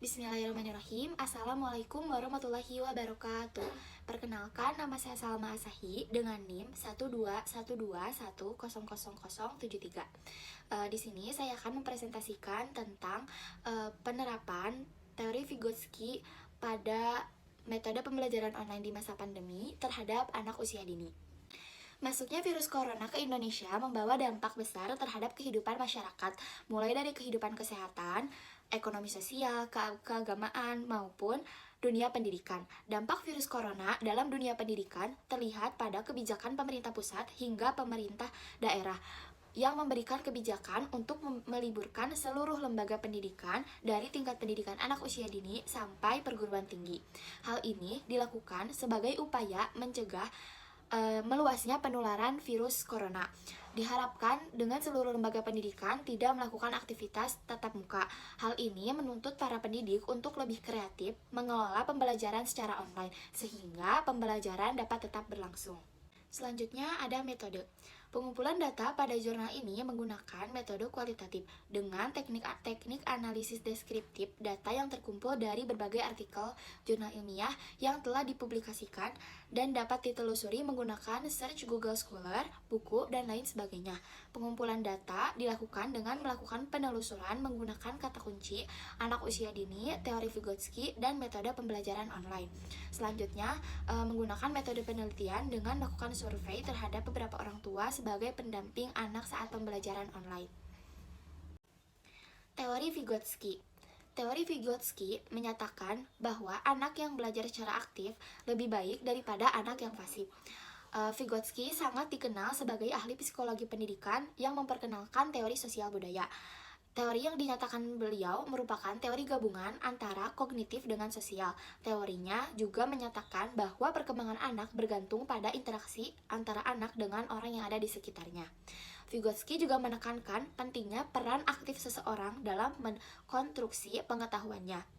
Bismillahirrahmanirrahim. Assalamualaikum warahmatullahi wabarakatuh. Perkenalkan, nama saya Salma Asahi dengan NIM 12121000073. Di sini saya akan mempresentasikan tentang penerapan teori Vygotsky pada metode pembelajaran online di masa pandemi terhadap anak usia dini. Masuknya virus corona ke Indonesia membawa dampak besar terhadap kehidupan masyarakat, mulai dari kehidupan kesehatan, ekonomi sosial, keagamaan, maupun dunia pendidikan. Dampak virus corona dalam dunia pendidikan terlihat pada kebijakan pemerintah pusat hingga pemerintah daerah yang memberikan kebijakan untuk meliburkan seluruh lembaga pendidikan dari tingkat pendidikan anak usia dini sampai perguruan tinggi. Hal ini dilakukan sebagai upaya mencegah meluasnya penularan virus corona. Diharapkan dengan seluruh lembaga pendidikan tidak melakukan aktivitas tatap muka. Hal ini menuntut para pendidik untuk lebih kreatif mengelola pembelajaran secara online sehingga pembelajaran dapat tetap berlangsung. Selanjutnya ada metode. Pengumpulan data pada jurnal ini menggunakan metode kualitatif dengan teknik analisis deskriptif data yang terkumpul dari berbagai artikel jurnal ilmiah yang telah dipublikasikan dan dapat ditelusuri menggunakan search Google Scholar, buku, dan lain sebagainya. Pengumpulan data dilakukan dengan melakukan penelusuran menggunakan kata kunci, anak usia dini, teori Vygotsky, dan metode pembelajaran online. Selanjutnya, menggunakan metode penelitian dengan melakukan survei terhadap beberapa orang tua sebagai pendamping anak saat pembelajaran online. Teori Vygotsky. Teori Vygotsky menyatakan bahwa anak yang belajar secara aktif lebih baik daripada anak yang pasif. Vygotsky sangat dikenal sebagai ahli psikologi pendidikan yang memperkenalkan teori sosial budaya. Teori yang dinyatakan beliau merupakan teori gabungan antara kognitif dengan sosial. Teorinya juga menyatakan bahwa perkembangan anak bergantung pada interaksi antara anak dengan orang yang ada di sekitarnya. Vygotsky juga menekankan pentingnya peran aktif seseorang dalam mengkonstruksi pengetahuannya.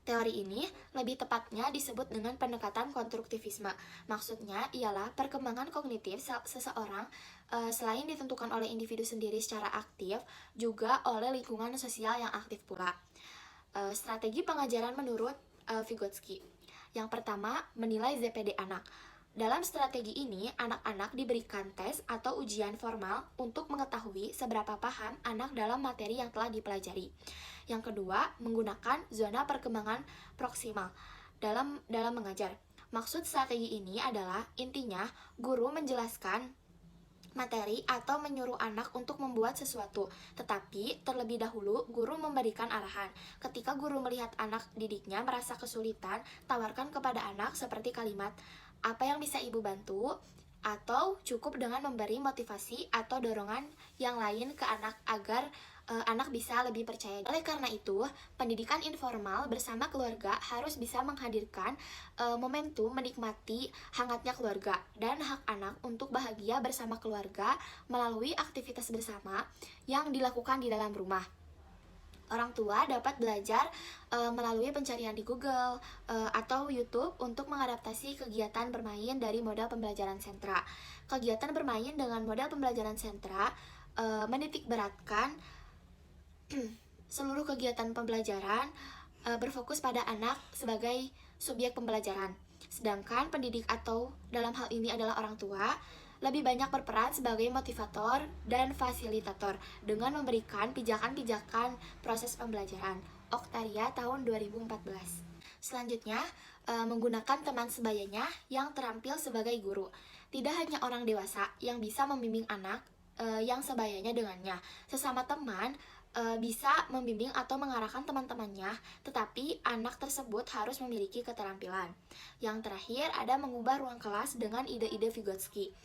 Teori ini lebih tepatnya disebut dengan pendekatan konstruktivisme. Maksudnya ialah perkembangan kognitif seseorang selain ditentukan oleh individu sendiri secara aktif, juga oleh lingkungan sosial yang aktif pula. Strategi pengajaran menurut Vygotsky. Yang pertama, menilai ZPD anak. Dalam strategi ini, anak-anak diberikan tes atau ujian formal untuk mengetahui seberapa paham anak dalam materi yang telah dipelajari. Yang kedua, menggunakan zona perkembangan proksimal dalam mengajar. Maksud strategi ini adalah intinya guru menjelaskan materi atau menyuruh anak untuk membuat sesuatu, tetapi terlebih dahulu guru memberikan arahan. Ketika guru melihat anak didiknya merasa kesulitan, tawarkan kepada anak seperti kalimat, "Apa yang bisa ibu bantu?" Atau cukup dengan memberi motivasi atau dorongan yang lain ke anak agar anak bisa lebih percaya. Oleh karena itu, pendidikan informal bersama keluarga harus bisa menghadirkan momentum menikmati hangatnya keluarga dan hak anak untuk bahagia bersama keluarga melalui aktivitas bersama yang dilakukan di dalam rumah. Orang tua dapat belajar melalui pencarian di Google atau YouTube untuk mengadaptasi kegiatan bermain dari model pembelajaran sentra. Kegiatan bermain dengan model pembelajaran sentra menitikberatkan seluruh kegiatan pembelajaran berfokus pada anak sebagai subjek pembelajaran. Sedangkan pendidik atau dalam hal ini adalah orang tua lebih banyak berperan sebagai motivator dan fasilitator dengan memberikan pijakan-pijakan proses pembelajaran. Oktaria tahun 2014. Selanjutnya, menggunakan teman sebayanya yang terampil sebagai guru. Tidak hanya orang dewasa yang bisa membimbing anak yang sebayanya dengannya. Sesama teman bisa membimbing atau mengarahkan teman-temannya, tetapi anak tersebut harus memiliki keterampilan. Yang terakhir ada mengubah ruang kelas dengan ide-ide Vygotsky.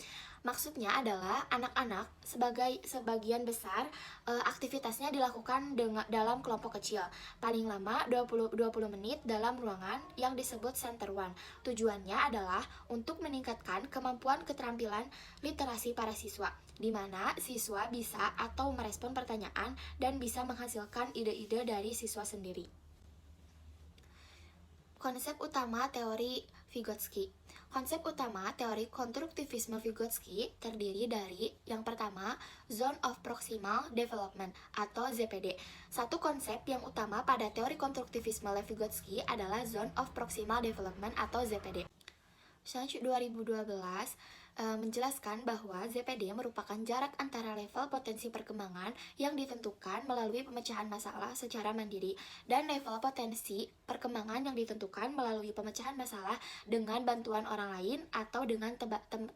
Maksudnya adalah anak-anak sebagian besar aktivitasnya dilakukan dalam kelompok kecil, paling lama 20 menit dalam ruangan yang disebut center one. Tujuannya adalah untuk meningkatkan kemampuan keterampilan literasi para siswa, di mana siswa bisa atau merespon pertanyaan dan bisa menghasilkan ide-ide dari siswa sendiri. Konsep utama teori Vygotsky. Konsep utama teori konstruktivisme Vygotsky terdiri dari yang pertama, Zone of Proximal Development atau ZPD. Satu konsep yang utama pada teori konstruktivisme Vygotsky adalah Zone of Proximal Development atau ZPD. Selanjutnya 2012 menjelaskan bahwa ZPD merupakan jarak antara level potensi perkembangan yang ditentukan melalui pemecahan masalah secara mandiri dan level potensi perkembangan yang ditentukan melalui pemecahan masalah dengan bantuan orang lain atau dengan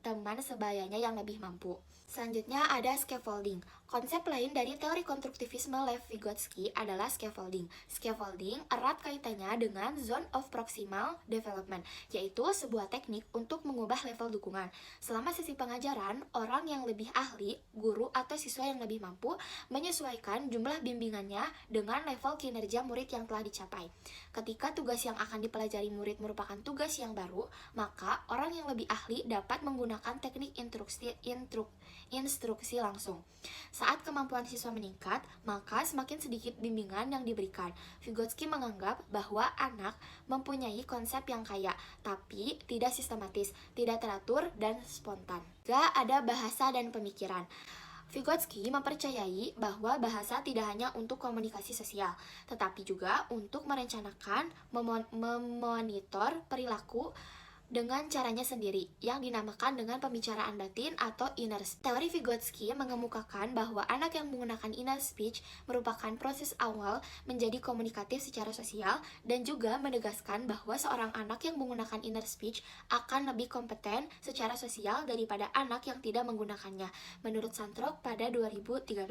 teman sebayanya yang lebih mampu. Selanjutnya ada scaffolding. Konsep lain dari teori konstruktivisme Lev Vygotsky adalah scaffolding. Scaffolding erat kaitannya dengan Zone of Proximal Development, yaitu sebuah teknik untuk mengubah level dukungan. Selama sesi pengajaran, orang yang lebih ahli, guru atau siswa yang lebih mampu menyesuaikan jumlah bimbingannya dengan level kinerja murid yang telah dicapai. Ketika tugas yang akan dipelajari murid merupakan tugas yang baru, maka orang yang lebih ahli dapat menggunakan teknik instruksi langsung. Saat kemampuan siswa meningkat, maka semakin sedikit bimbingan yang diberikan. Vygotsky menganggap bahwa anak mempunyai konsep yang kaya, tapi tidak sistematis, tidak teratur, dan spontan. Gak ada bahasa dan pemikiran. Vygotsky mempercayai bahwa bahasa tidak hanya untuk komunikasi sosial, tetapi juga untuk merencanakan, memonitor perilaku dengan caranya sendiri, yang dinamakan dengan pembicaraan batin atau inner speech. Teori Vygotsky mengemukakan bahwa anak yang menggunakan inner speech merupakan proses awal menjadi komunikatif secara sosial, dan juga menegaskan bahwa seorang anak yang menggunakan inner speech akan lebih kompeten secara sosial daripada anak yang tidak menggunakannya, menurut Santrok pada 2013.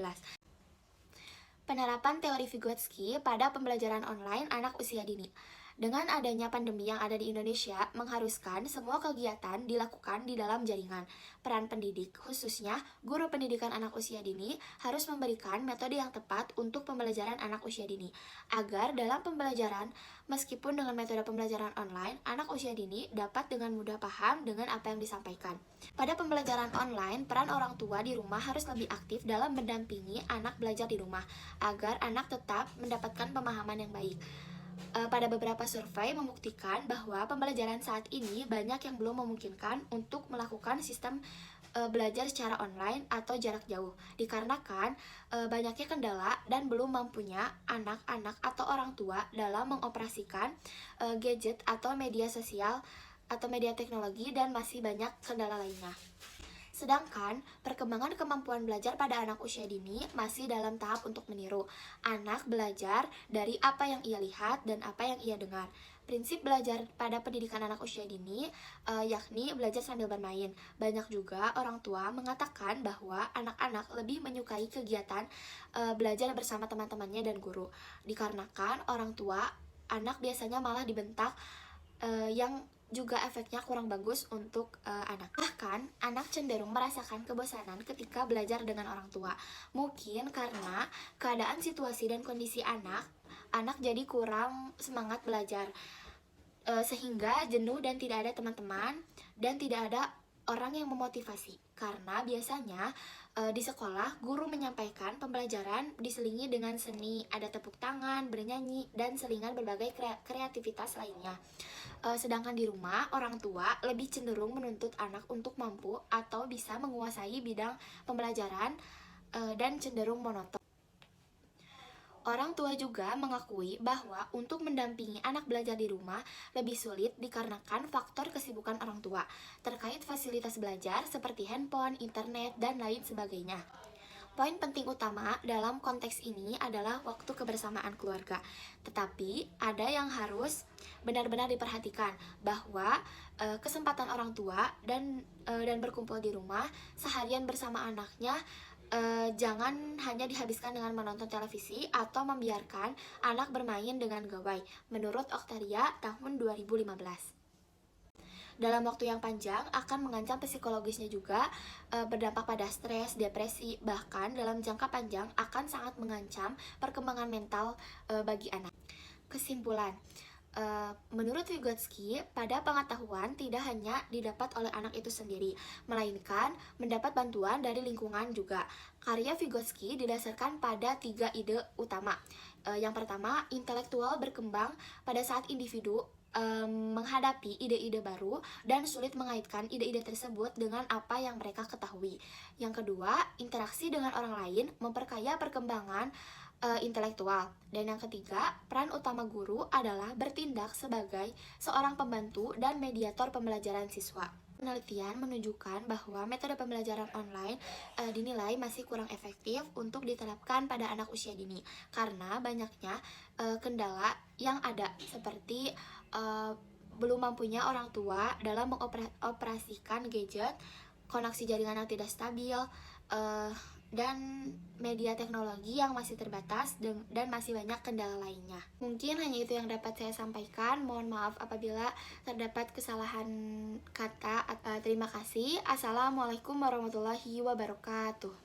Penerapan teori Vygotsky pada pembelajaran online anak usia dini. Dengan adanya pandemi yang ada di Indonesia, mengharuskan semua kegiatan dilakukan di dalam jaringan. Peran pendidik, khususnya guru pendidikan anak usia dini, harus memberikan metode yang tepat untuk pembelajaran anak usia dini, agar dalam pembelajaran, meskipun dengan metode pembelajaran online, anak usia dini dapat dengan mudah paham dengan apa yang disampaikan. Pada pembelajaran online, peran orang tua di rumah harus lebih aktif dalam mendampingi anak belajar di rumah, agar anak tetap mendapatkan pemahaman yang baik. Pada beberapa survei membuktikan bahwa pembelajaran saat ini banyak yang belum memungkinkan untuk melakukan sistem belajar secara online atau jarak jauh, dikarenakan banyaknya kendala dan belum mampunya anak-anak atau orang tua dalam mengoperasikan gadget atau media sosial atau media teknologi, dan masih banyak kendala lainnya. Sedangkan perkembangan kemampuan belajar pada anak usia dini masih dalam tahap untuk meniru. Anak belajar dari apa yang ia lihat dan apa yang ia dengar. Prinsip belajar pada pendidikan anak usia dini yakni belajar sambil bermain. Banyak juga orang tua mengatakan bahwa anak-anak lebih menyukai kegiatan belajar bersama teman-temannya dan guru. Dikarenakan orang tua, anak biasanya malah dibentak, yang juga efeknya kurang bagus untuk anak. Bahkan, anak cenderung merasakan kebosanan ketika belajar dengan orang tua. Mungkin karena keadaan situasi dan kondisi anak jadi kurang semangat belajar, sehingga jenuh dan tidak ada teman-teman dan tidak ada orang yang memotivasi. Karena biasanya di sekolah, guru menyampaikan pembelajaran diselingi dengan seni, ada tepuk tangan, bernyanyi, dan selingan berbagai kreativitas lainnya. Sedangkan di rumah, orang tua lebih cenderung menuntut anak untuk mampu atau bisa menguasai bidang pembelajaran dan cenderung monoton. Orang tua juga mengakui bahwa untuk mendampingi anak belajar di rumah lebih sulit dikarenakan faktor kesibukan orang tua terkait fasilitas belajar seperti handphone, internet, dan lain sebagainya. Poin penting utama dalam konteks ini adalah waktu kebersamaan keluarga. Tetapi ada yang harus benar-benar diperhatikan, bahwa kesempatan orang tua dan berkumpul di rumah seharian bersama anaknya jangan hanya dihabiskan dengan menonton televisi atau membiarkan anak bermain dengan gawai, menurut Octaria tahun 2015. Dalam waktu yang panjang akan mengancam psikologisnya juga, berdampak pada stres, depresi, bahkan dalam jangka panjang akan sangat mengancam perkembangan mental bagi anak. Kesimpulan, menurut Vygotsky, pada pengetahuan tidak hanya didapat oleh anak itu sendiri, melainkan mendapat bantuan dari lingkungan juga. Karya Vygotsky didasarkan pada 3 ide utama. Yang pertama, intelektual berkembang pada saat individu menghadapi ide-ide baru dan sulit mengaitkan ide-ide tersebut dengan apa yang mereka ketahui. Yang kedua, interaksi dengan orang lain memperkaya perkembangan intelektual. Dan yang ketiga, peran utama guru adalah bertindak sebagai seorang pembantu dan mediator pembelajaran siswa. Penelitian menunjukkan bahwa metode pembelajaran online dinilai masih kurang efektif untuk diterapkan pada anak usia dini karena banyaknya kendala yang ada seperti belum mampunya orang tua dalam mengoperasikan gadget, koneksi jaringan yang tidak stabil, dan media teknologi yang masih terbatas dan masih banyak kendala lainnya. Mungkin hanya itu yang dapat saya sampaikan. Mohon maaf apabila terdapat kesalahan kata. Terima kasih. Assalamualaikum warahmatullahi wabarakatuh.